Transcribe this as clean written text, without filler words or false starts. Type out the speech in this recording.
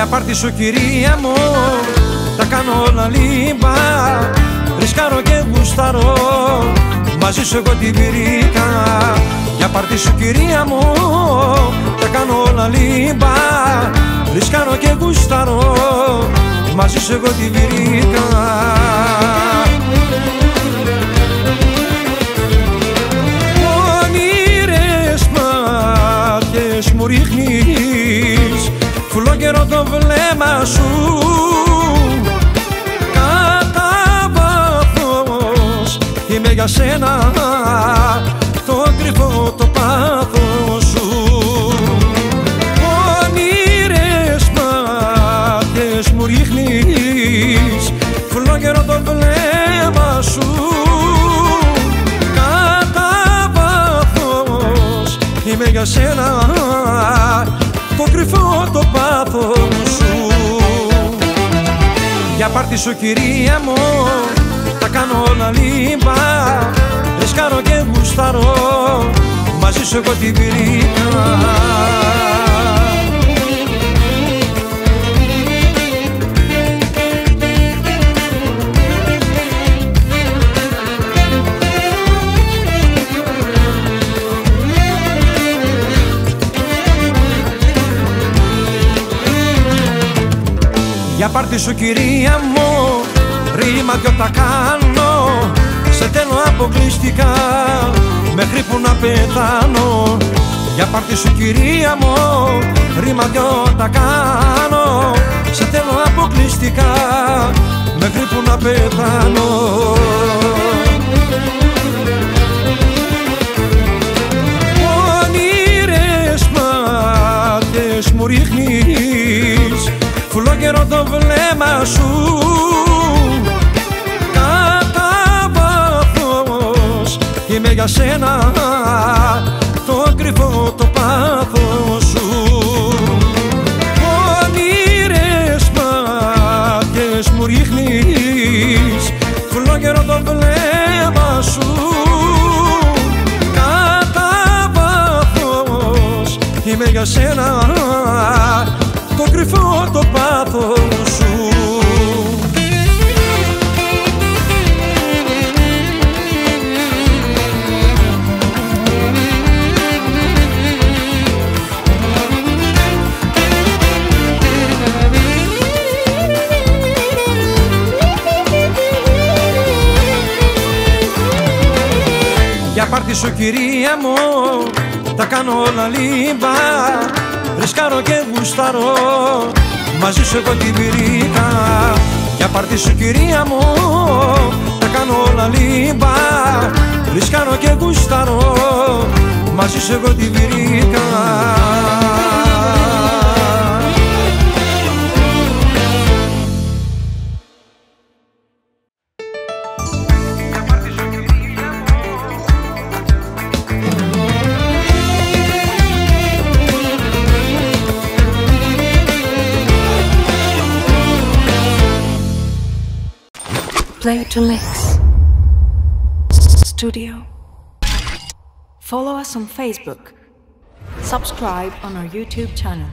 Για πάρτι σου κυρία μου, τα κάνω όλα λίμπα. Ρισκάρω και γουστάρω, μαζί σου εγώ την βρήκα. Για πάρτι σου κυρία μου, τα κάνω όλα λίμπα. Ρισκάρω και γουστάρω, μαζί σου εγώ την βρήκα. Όνειρες μάτιες μου ρίχνεις, φουλόγερο το βλέμμα σου. Κατά βάθος είμαι για σένα, το κρυφό το πάθος σου. Όνειρες μάτιες μου ρίχνεις, φουλόγερο το βλέμμα σου. Κατά βάθος είμαι για σένα, το κρυφό το πάθος σου. Για πάρτι σου κυρία μου, τα κάνω όλα λίμπα. Ρισκάρω και γουστάρω, μαζί σου εγώ την βρήκα. Για πάρτι σου κυρία μου, ρήμα δυο τα κάνω. Σε θέλω αποκλειστικά, μέχρι που να πεθάνω. Για πάρτι σου κυρία μου, ρήμα δυο τα κάνω. Σε θέλω αποκλειστικά, μέχρι που να πεθάνω. Όνειρες μάτιες μου ρίχνεις, φουλόγερο το βλέμμα σου. Κατά βάθος είμαι για σένα, το κρυφό το πάθος σου. Όνειρες μάτιες μου ρίχνεις, φουλόγερο το βλέμμα σου. Κατά βάθος είμαι για σένα, το κρυφό το πάθος σου. Για πάρτι σου κυρία μου, τα κάνω όλα λίμπα. Ρισκάρω και γουστάρω, μαζί σου εγώ την βρήκα. Για πάρτι σου κυρία μου, τα κάνω όλα λίμπα. Ρισκάρω και γουστάρω, μαζί σου εγώ την βρήκα. Play to Mix Studio. Follow us on Facebook. Subscribe on our YouTube channel.